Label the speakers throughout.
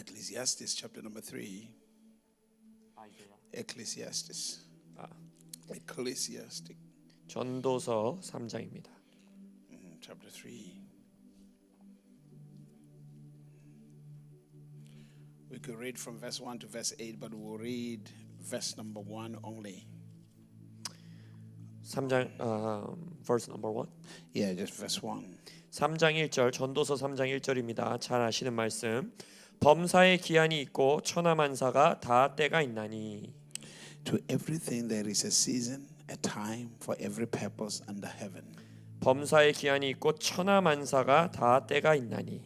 Speaker 1: Ecclesiastes chapter number 3. Ecclesiastes. Ecclesiastic
Speaker 2: 전도서 3장입니다.
Speaker 1: chapter 3. We could read from verse 1 to verse 8, but we'll read verse number 1 only.
Speaker 2: 3장 verse number 1.
Speaker 1: Yeah, just verse 1.
Speaker 2: 3장 1절 전도서 3장 1절입니다. 잘 아시는 말씀. 범사에 기한이 있고 천하만사가 다 때가 있나니.
Speaker 1: To everything there is a season, a time for every purpose under heaven.
Speaker 2: 범사에 기한이 있고 천하만사가 다 때가 있나니.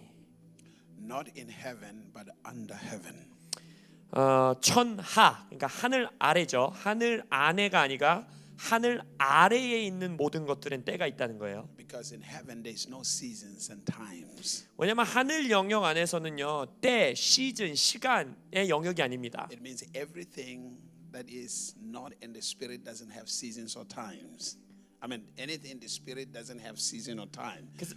Speaker 1: Not in heaven, but under heaven.
Speaker 2: 천하 그러니까 하늘 아래죠. 하늘 안에가 아니라 하늘 아래에 있는 모든 것들은 때가 있다는 거예요.
Speaker 1: Because in heaven there is no seasons and times.
Speaker 2: 왜냐하면 하늘 영역 안에서는요, 때, 시즌, 시간의 영역이 아닙니다.
Speaker 1: It means everything that is not in the spirit doesn't have seasons or times. I mean, anything in the spirit doesn't have season or time.
Speaker 2: 그래서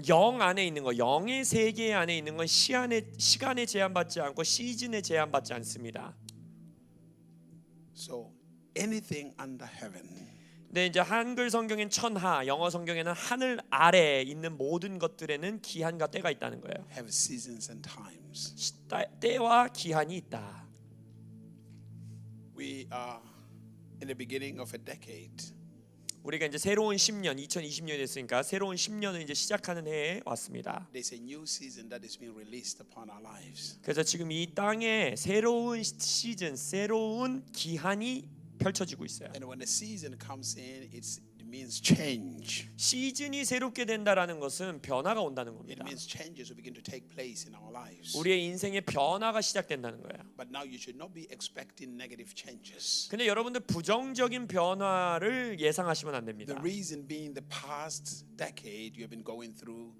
Speaker 2: 영 안에 있는 거, 영의 세계 안에 있는 건 시간에 제한받지 않고 시즌에 제한받지 않습니다.
Speaker 1: So anything under heaven.
Speaker 2: 근데 이제 한글 성경엔 천하, 영어 성경에는 하늘 아래에 있는 모든 것들에는 기한과 때가 있다는 거예요.
Speaker 1: Have seasons and times.
Speaker 2: 때와 기한이 있다.
Speaker 1: We are in the beginning of a decade.
Speaker 2: 우리가 이제 새로운 10년, 2020년이 됐으니까 새로운 10년을 이제 시작하는 해에 왔습니다.
Speaker 1: There's a new season that is being released upon our lives.
Speaker 2: 그래서 지금 이 땅에 새로운 시즌, 새로운 기한이 펼쳐지고 있어요.
Speaker 1: And when the season comes in, it means change.
Speaker 2: 시즌이 새롭게 된다라는 것은 변화가 온다는
Speaker 1: It
Speaker 2: 겁니다.
Speaker 1: means changes will begin to take place in our lives.
Speaker 2: 우리의 인생의 변화가 시작된다는 거예요.
Speaker 1: But now you should not be expecting negative changes.
Speaker 2: 근데 여러분들 부정적인 변화를 예상하시면 안 됩니다.
Speaker 1: The reason being the past decade you have been going through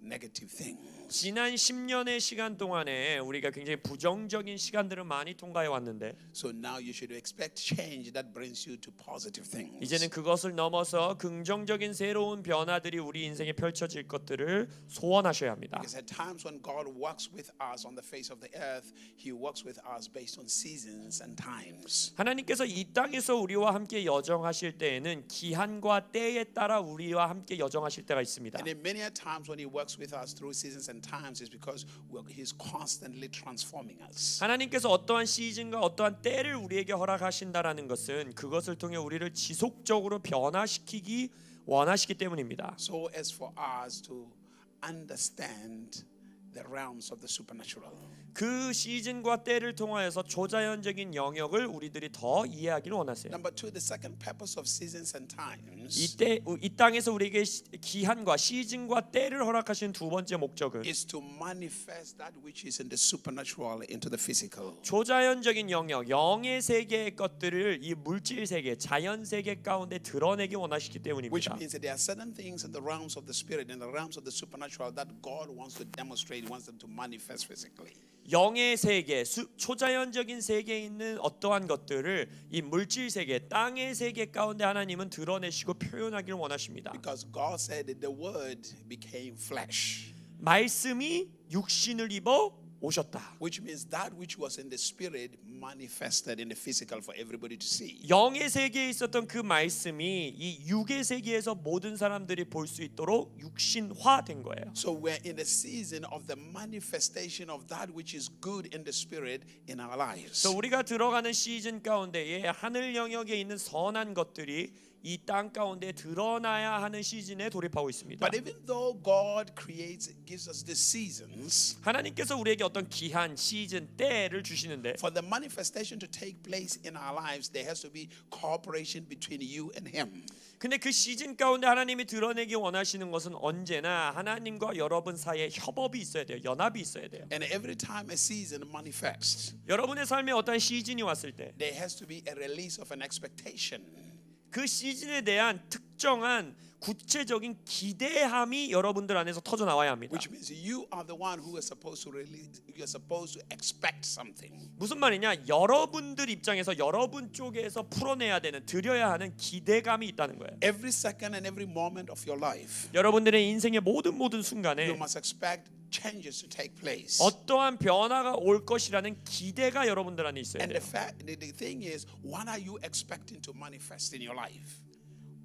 Speaker 1: negative things.
Speaker 2: 지난 10년의 시간 동안에 우리가 굉장히 부정적인 시간들을 많이 통과해 왔는데
Speaker 1: So now you should expect change that brings you to positive things.
Speaker 2: 이제는 그것을 넘어서 긍정적인 새로운 변화들이 우리 인생에 펼쳐질 것들을 소원하셔야 합니다.
Speaker 1: Because at times when God works with us on the face of the earth, He works with us based on seasons and times.
Speaker 2: 하나님께서 이 땅에서 우리와 함께 여정하실 때에는 기한과 때에 따라 우리와 함께 여정하실 때가 있습니다.
Speaker 1: And in many a times when He works with us through seasons and times, is because He's constantly transforming us.
Speaker 2: 하나님께서 어떠한 시즌과 어떠한 때를 우리에게 허락하신다라는 것은 그것을 통해 우리를 지속적으로 변화시키기 원하시기 때문입니다.
Speaker 1: So as for us to understand the realms of the supernatural.
Speaker 2: 그 시즌과 때를 통하여서 초자연적인 영역을 우리들이 더 이해하기를 원하세요.
Speaker 1: Number two, the second purpose of seasons and times
Speaker 2: 이 땅에서 우리에게 기한과 시즌과 때를 허락하신 두 번째 목적은
Speaker 1: is to manifest that which is in the supernatural into the physical.
Speaker 2: 초자연적인 영역, 영의 세계의 것들을 이 물질 세계, 자연 세계 가운데 드러내기 원하시기
Speaker 1: Which
Speaker 2: 때문입니다.
Speaker 1: means that there are certain things in the realms of the spirit, in the realms of the supernatural that God wants to demonstrate, He wants them to manifest physically.
Speaker 2: 영의 세계, 초자연적인 세계에 있는 어떠한 것들을 이 물질 세계, 땅의 세계 가운데 하나님은 드러내시고 표현하기를 원하십니다.
Speaker 1: Because God said that the word became flesh.
Speaker 2: 말씀이 육신을 입어 오셨다.
Speaker 1: Which means that which was in the spirit manifested in the physical for everybody to see.
Speaker 2: 영의 세계에 있었던 그 말씀이 이 육의 세계에서 모든 사람들이 볼 수 있도록 육신화된 거예요.
Speaker 1: So we're in the season of the manifestation of that which is good in the spirit in our lives.
Speaker 2: 그래서 우리가 들어가는 시즌 가운데에 하늘 영역에 있는 선한 것들이 이 땅 가운데 드러나야 하는 시즌에 돌입하고 있습니다.
Speaker 1: But even though God gives us the seasons,
Speaker 2: 하나님께서 우리에게 어떤 기한, 시즌, 때를 주시는데
Speaker 1: for the manifestation to take place in our lives, there has to be cooperation between you and Him.
Speaker 2: 근데 그 시즌 가운데 하나님이 드러내기 원하시는 것은 언제나 하나님과 여러분 사이에 협업이 있어야 돼요. 연합이 있어야 돼요.
Speaker 1: And every time a season manifests,
Speaker 2: 여러분의 삶에 어떤 시즌이 왔을 때
Speaker 1: there has to be a release of an expectation.
Speaker 2: 그 시즌에 대한 특정한 구체적인 기대함이 여러분들 안에서 터져 나와야 합니다.
Speaker 1: Which means you are the one who is supposed to release. You're supposed to expect something.
Speaker 2: 무슨 말이냐? 여러분들 입장에서 여러분 쪽에서 풀어내야 되는, 드려야 하는 기대감이 있다는 거예요.
Speaker 1: Every second and every moment of your life,
Speaker 2: 여러분들의 인생의 모든
Speaker 1: you
Speaker 2: 순간에
Speaker 1: must expect changes to take place.
Speaker 2: 어떠한 변화가 올 것이라는 기대가 여러분들 안에 있어야
Speaker 1: And
Speaker 2: 돼요.
Speaker 1: the thing is, what are you expecting to manifest in your life?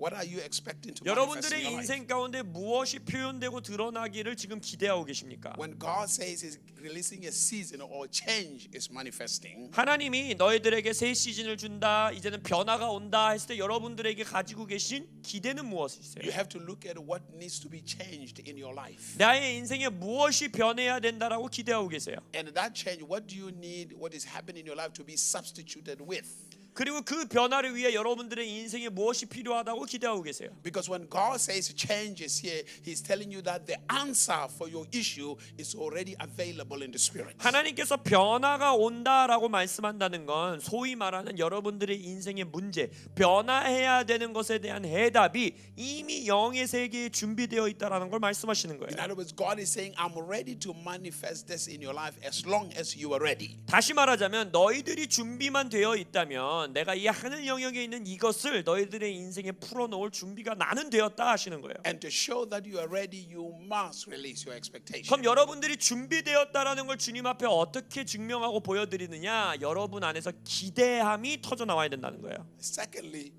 Speaker 1: What are you expecting to manifest in
Speaker 2: 여러분들의
Speaker 1: your life?
Speaker 2: 인생 가운데 무엇이 표현되고 드러나기를 지금 기대하고 계십니까?
Speaker 1: When God says He's releasing a season or change is manifesting,
Speaker 2: 하나님이 너희들에게 새 시즌을 준다, 이제는 변화가 온다 했을 때 여러분들에게 가지고 계신 기대는 무엇이세요?
Speaker 1: you have to look at what needs to be changed in your life.
Speaker 2: 나의 인생에 무엇이 변해야 된다라고 기대하고 계세요.
Speaker 1: And that change, what do you need, what is happening in your life to be substituted with?
Speaker 2: 그리고 그 변화를 위해 여러분들의 인생에 무엇이 필요하다고 기대하고 계세요.
Speaker 1: Because when God says change is here, He's telling you that the answer for your issue is already available in the Spirit.
Speaker 2: 하나님께서 변화가 온다라고 말씀한다는 건 소위 말하는 여러분들의 인생의 문제, 변화해야 되는 것에 대한 해답이 이미 영의 세계에 준비되어 있다라는 걸 말씀하시는 거예요.
Speaker 1: In other words, God is saying, I'm ready to manifest this in your life as long as you are ready.
Speaker 2: 다시 말하자면 너희들이 준비만 되어 있다면 내가 이 하늘 영역에 있는 이것을 너희들의 인생에 풀어놓을 준비가 나는 되었다 하시는 거예요.
Speaker 1: And to show that you are ready, you must release your expectation.
Speaker 2: 그럼 여러분들이 준비되었다라는 걸 주님 앞에 어떻게 증명하고 보여드리느냐? 여러분 안에서 기대함이 터져 나와야 된다는 거예요.
Speaker 1: Secondly,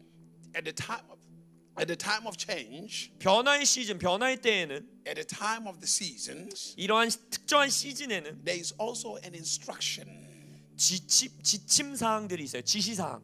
Speaker 1: at the time of change,
Speaker 2: 변화의 시즌, 변화의 때에는
Speaker 1: at the time of the seasons,
Speaker 2: 이러한 특정한 시즌에는
Speaker 1: there is also an instruction.
Speaker 2: 지침 사항들이 있어요. 지시 사항.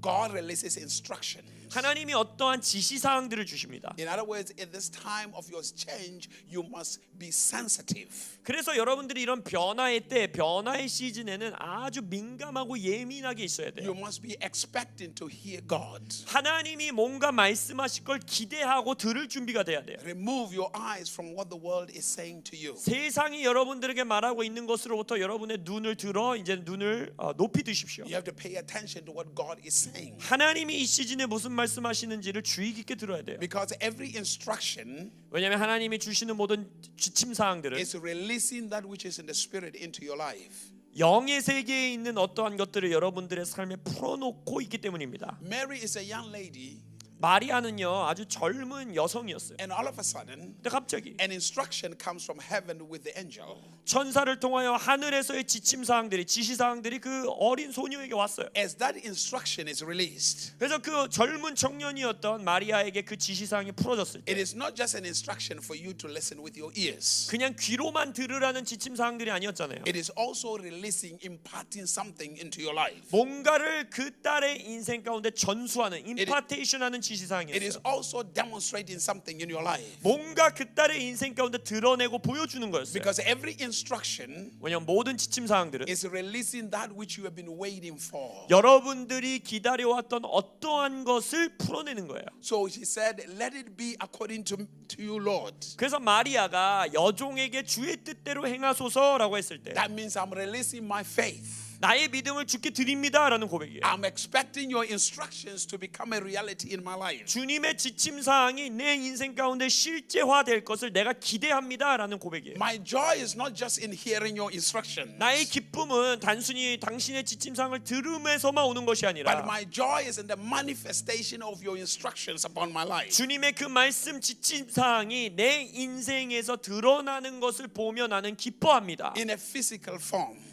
Speaker 1: God releases instruction.
Speaker 2: 하나님이 어떠한 지시 사항들을 주십니다.
Speaker 1: In other words, in this time of your change, you must be sensitive.
Speaker 2: 그래서 여러분들이 이런 변화의 때, 변화의 시즌에는 아주 민감하고 예민하게 있어야 돼요.
Speaker 1: You must be expecting to hear God.
Speaker 2: 하나님이 뭔가 말씀하실 걸 기대하고 들을 준비가 돼야 돼요.
Speaker 1: Remove your eyes from what the world is saying to you.
Speaker 2: 세상이 여러분들에게 말하고 있는 것으로부터 여러분의 눈을 들어 이제 눈을 높이 드십시오.
Speaker 1: You have to pay attention to what God is saying.
Speaker 2: 하나님이 이 시즌에 무슨 말씀하시는지를 주의 깊게 들어야 돼요.
Speaker 1: Because every instruction
Speaker 2: 왜냐하면 하나님이 주시는 모든 지침 사항들은
Speaker 1: is releasing that which is in the spirit into your life.
Speaker 2: 영의 세계에 있는 어떠한 것들을 여러분들의 삶에 풀어놓고 있기 때문입니다.
Speaker 1: Mary is a young lady,
Speaker 2: 마리아는요 아주 젊은 여성이었어요.
Speaker 1: and all of a sudden,
Speaker 2: 근데 갑자기
Speaker 1: an instruction comes from heaven with the angel.
Speaker 2: 천사를 통하여 하늘에서의 지침 사항들이 지시 사항들이 그 어린 소녀에게 왔어요.
Speaker 1: As that instruction is released,
Speaker 2: 그래서 그 젊은 청년이었던 마리아에게 그 지시 사항이 풀어졌을
Speaker 1: it
Speaker 2: 때
Speaker 1: is not just an instruction for you to listen with your ears.
Speaker 2: 그냥 귀로만 들으라는 지침 사항들이 아니었잖아요.
Speaker 1: It is also releasing, imparting something into your life.
Speaker 2: 뭔가를 그 딸의 인생 가운데 전수하는 임파테이션하는 지시
Speaker 1: It is
Speaker 2: 사항이었어요.
Speaker 1: also demonstrating something in your life.
Speaker 2: 뭔가 그 딸의 인생 가운데 드러내고 보여주는 거였어요.
Speaker 1: Because every instruction
Speaker 2: 왜냐하면 모든 지침 사항들은
Speaker 1: is releasing that which you have been waiting for.
Speaker 2: 여러분들이 기다려왔던 어떠한 것을 풀어내는 거예요.
Speaker 1: So she said, let it be according to you, Lord.
Speaker 2: 그래서 마리아가 여종에게 주의 뜻대로 행하소서라고 했을 때
Speaker 1: That means I'm releasing my faith.
Speaker 2: 나의 믿음을 주께 드립니다라는 고백이에요.
Speaker 1: I'm expecting your instructions to become a reality in my life.
Speaker 2: 주님의 지침 사항이 내 인생 가운데 실제화될 것을 내가 기대합니다라는 고백이에요.
Speaker 1: My joy is not just in hearing your instructions,
Speaker 2: 나의 기쁨은 단순히 당신의 지침 사항을 들음에서만 오는 것이
Speaker 1: but
Speaker 2: 아니라
Speaker 1: my joy is in the manifestation of your instructions upon my life.
Speaker 2: 주님의 그 말씀 지침 사항이 내 인생에서 드러나는 것을 보며 나는 기뻐합니다.
Speaker 1: In a physical form,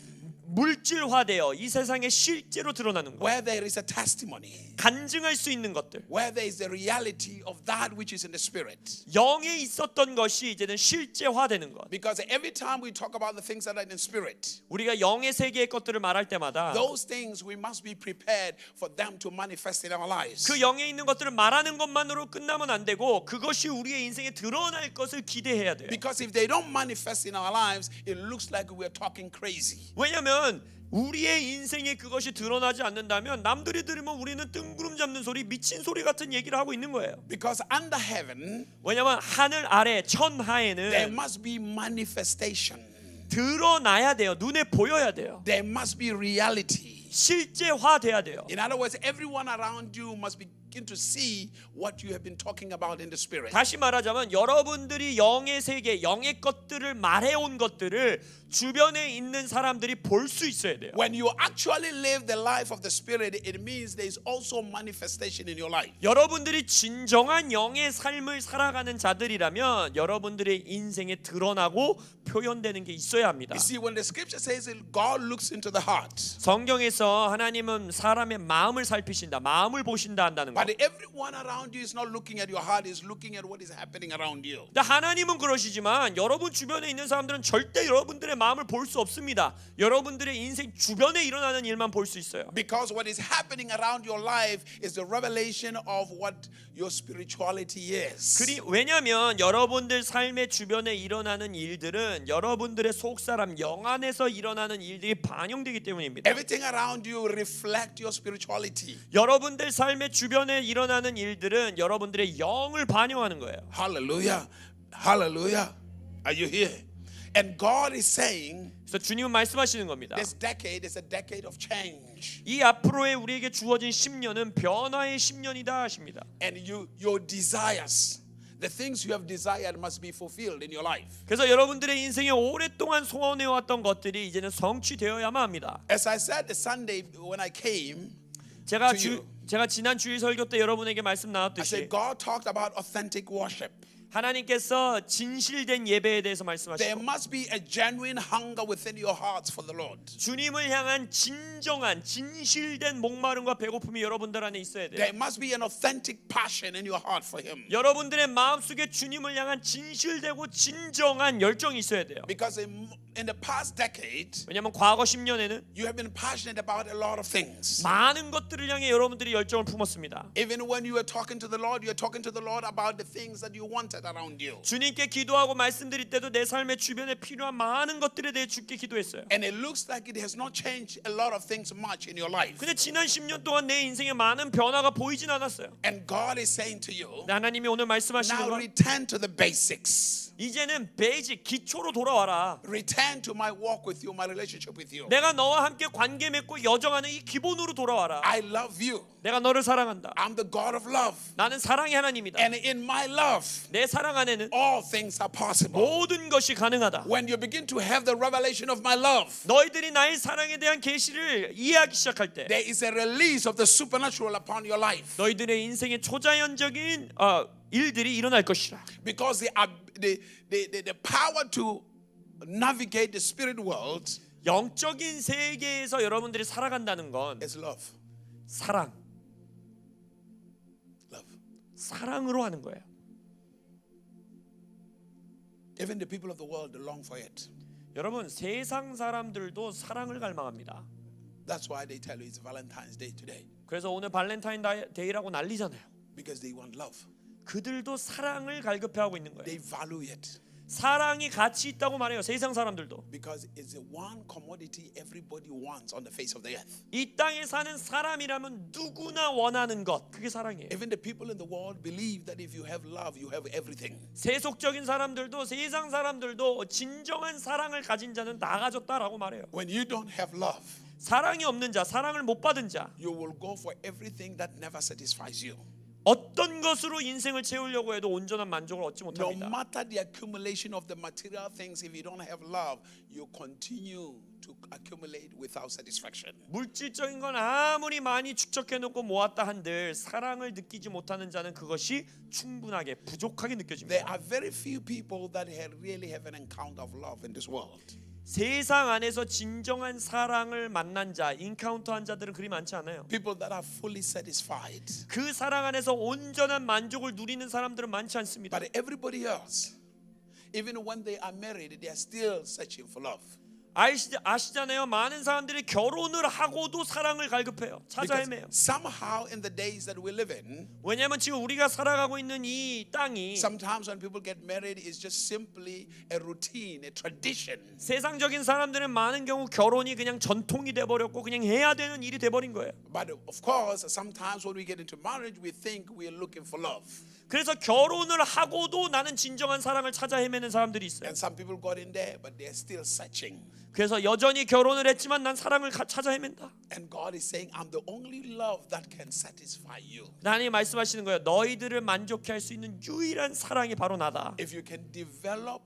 Speaker 2: 물질화되어 이 세상에 실제로 드러나는 것,
Speaker 1: where there is a testimony,
Speaker 2: 간증할 수 있는 것들,
Speaker 1: where there is the reality of that which is in the spirit.
Speaker 2: 영에 있었던 것이 이제는 실제화되는 것.
Speaker 1: Because every time we talk about the things that are in the spirit,
Speaker 2: 우리가 영의 세계의 것들을 말할 때마다
Speaker 1: those things we must be prepared for them to manifest in our lives.
Speaker 2: 그 영에 있는 것들을 말하는 것만으로 끝나면 안 되고 그것이 우리의 인생에 드러날 것을 기대해야 돼요.
Speaker 1: Because if they don't manifest in our lives, it looks like we're talking crazy.
Speaker 2: 왜냐하면 우리의 인생에 그것이 드러나지 않는다면 남들이 들으면 우리는 뜬구름 잡는 소리, 미친 소리 같은 얘기를 하고 있는 거예요.
Speaker 1: Because under heaven,
Speaker 2: 왜냐하면 하늘 아래
Speaker 1: there
Speaker 2: 천하에는
Speaker 1: must be manifestation.
Speaker 2: 드러나야 돼요. 눈에 보여야 돼요.
Speaker 1: There must be reality.
Speaker 2: 실제화돼야 돼요.
Speaker 1: In other words, everyone around you must begin to see what you have been talking about in the spirit.
Speaker 2: 다시 말하자면 여러분들이 영의 세계, 영의 것들을 말해온 것들을 주변에 있는 사람들이 볼 수 있어야 돼요.
Speaker 1: When you actually live the life of the spirit, it means there is also manifestation in your life.
Speaker 2: 여러분들이 진정한 영의 삶을 살아가는 자들이라면 여러분들의 인생에 드러나고 표현되는 게 있어야 합니다.
Speaker 1: You see, when the scripture says that God looks into the heart,
Speaker 2: 성경에서 하나님은 사람의 마음을 살피신다, 마음을 보신다 한다는 거.
Speaker 1: but everyone around you is not looking at your heart, is looking at what is happening around you.
Speaker 2: 근데 하나님은 그러시지만 여러분 주변에 있는 사람들은 절대 여러분들의 마음을 볼 수 없습니다. 여러분들의 인생 주변에 일어나는 일만 볼 수 있어요.
Speaker 1: Because what is happening around your life is the revelation of what your spirituality is.
Speaker 2: 왜냐하면 여러분들 삶의 주변에 일어나는 일들은 여러분들의 속사람 영 안에서 일어나는 일들이 반영되기 때문입니다.
Speaker 1: Everything around you reflect your spirituality.
Speaker 2: 여러분들 삶의 주변에 일어나는 일들은 여러분들의 영을 반영하는 거예요.
Speaker 1: Hallelujah. Hallelujah. Are you here? And God is saying
Speaker 2: 그래서 주님은 말씀하시는 겁니다.
Speaker 1: this decade is a decade of change.
Speaker 2: 이 앞으로의 우리에게 주어진 10년은 변화의 10년이다 하십니다.
Speaker 1: And your desires, the things you have desired must be fulfilled in your life.
Speaker 2: 그래서 여러분들의 인생에 오랫동안 소원해왔던 것들이 이제는 성취되어야만 합니다.
Speaker 1: As I said the Sunday when I came,
Speaker 2: 제가
Speaker 1: to you.
Speaker 2: 제가 지난 주일 설교 때 여러분에게 말씀
Speaker 1: I
Speaker 2: 나눴듯이
Speaker 1: said God talked about authentic worship.
Speaker 2: 하나님께서 진실된 예배에 대해서
Speaker 1: There
Speaker 2: 말씀하시고
Speaker 1: must be a genuine hunger within your hearts for the Lord.
Speaker 2: 주님을 향한 진정한 진실된 목마름과 배고픔이 여러분들 안에 있어야 돼요.
Speaker 1: There must be an authentic passion in your heart for Him.
Speaker 2: 여러분들의 마음속에 주님을 향한 진실되고 진정한 열정이 있어야 돼요.
Speaker 1: Because in the past decade,
Speaker 2: 왜냐하면 과거 10년에는
Speaker 1: you have been passionate about a lot of things.
Speaker 2: 많은 것들을 향해 여러분들이 열정을 품었습니다.
Speaker 1: Even when you were talking to the Lord, you were talking to the Lord about the things that you wanted around you.
Speaker 2: 주님께 기도하고 말씀드릴 때도 내 삶의 주변에 필요한 많은 것들에 대해 주께 기도했어요.
Speaker 1: And it looks like it has not changed a lot of things much in your life.
Speaker 2: 근데 지난 10년 동안 내 인생에 많은 변화가 보이진 않았어요.
Speaker 1: And God is saying to you,
Speaker 2: 하나님이 오늘 말씀하시는
Speaker 1: now
Speaker 2: 건
Speaker 1: return to the basics.
Speaker 2: 이제는 베이직 기초로 돌아와라.
Speaker 1: Return to my walk with you, my relationship with you.
Speaker 2: 내가 너와 함께 관계 맺고 여정하는 이 기본으로 돌아와라.
Speaker 1: I love you.
Speaker 2: 내가 너를 사랑한다.
Speaker 1: I'm the God of love.
Speaker 2: 나는 사랑의 하나님이다.
Speaker 1: And in my love,
Speaker 2: 내 사랑 안에는
Speaker 1: all things are possible.
Speaker 2: 모든 것이 가능하다.
Speaker 1: When you begin to have the revelation of my love,
Speaker 2: 너희들이 나의 사랑에 대한 계시를 이해하기 시작할 때
Speaker 1: there is a release of the supernatural upon your life.
Speaker 2: 너희들의 인생의 초자연적인 일들이 일어날 것이라.
Speaker 1: Because the power to navigate the spirit world
Speaker 2: 영적인 세계에서 여러분들이 살아간다는 건
Speaker 1: is love.
Speaker 2: 사랑,
Speaker 1: Love.
Speaker 2: 사랑으로 하는 거예요.
Speaker 1: Even the people of the world long for it.
Speaker 2: 여러분 세상 사람들도 사랑을 갈망합니다.
Speaker 1: That's why they tell you it's Valentine's Day today.
Speaker 2: 그래서 오늘 발렌타인 데이라고 난리잖아요.
Speaker 1: Because they want love.
Speaker 2: 그들도 사랑을 갈급해하고 있는 거예요.
Speaker 1: They value it.
Speaker 2: 사랑이 가치 있다고 말해요. 세상 사람들도.
Speaker 1: Because it's the one commodity everybody wants on the face of the earth.
Speaker 2: 이 땅에 사는 사람이라면 누구나 원하는 것, 그게 사랑이에요.
Speaker 1: Even the people in the world believe that if you have love, you have everything.
Speaker 2: 세속적인 사람들도 세상 사람들도 진정한 사랑을 가진 자는 다 가졌다라고 말해요.
Speaker 1: When you don't have love,
Speaker 2: 사랑이 없는 자, 사랑을 못 받은 자,
Speaker 1: you will go for everything that never satisfies you.
Speaker 2: 어떤 것으로 인생을 채우려고 해도 온전한 만족을 얻지
Speaker 1: No
Speaker 2: 못합니다.
Speaker 1: matter the accumulation of the material things, if you don't have love, you continue to accumulate without satisfaction.
Speaker 2: 물질적인 건 아무리 많이 축적해놓고 모았다 한들 사랑을 느끼지 못하는 자는 그것이 충분하게 부족하게
Speaker 1: There
Speaker 2: 느껴집니다.
Speaker 1: are very few people that really have an encounter of love in this world.
Speaker 2: 세상 안에서 진정한 사랑을 만난 자, 인카운터한 자들은 그리 많지 않아요.
Speaker 1: People that are fully satisfied.
Speaker 2: 그 사랑 안에서 온전한 만족을 누리는 사람들은 많지 않습니다.
Speaker 1: But everybody else, even when they are married, they are still searching for love.
Speaker 2: 아시잖아요. 많은 사람들이 결혼을 하고도 사랑을 갈급해요. 찾아
Speaker 1: Because
Speaker 2: 헤매요.
Speaker 1: somehow in the days that we live in,
Speaker 2: 왜냐하면 지금 우리가 살아가고 있는 이 땅이
Speaker 1: sometimes when people get married, it's just simply a routine, a tradition.
Speaker 2: 세상적인 사람들은 많은 경우 결혼이 그냥 전통이 돼버렸고 그냥 해야 되는 일이 돼버린 거예요.
Speaker 1: But of course, sometimes when we get into marriage, we think we are looking for love.
Speaker 2: 그래서 결혼을 하고도 나는 진정한 사랑을 찾아 헤매는 사람들이 있어요.
Speaker 1: And some people got in there, but they're still searching.
Speaker 2: 그래서 여전히 결혼을 했지만 난 사랑을 찾아 헤맨다.
Speaker 1: And God is saying, I'm the only love that can satisfy you.
Speaker 2: 하나님 말씀하시는 거예요. 너희들을 만족해 할 수 있는 유일한 사랑이 바로 나다.
Speaker 1: If you can develop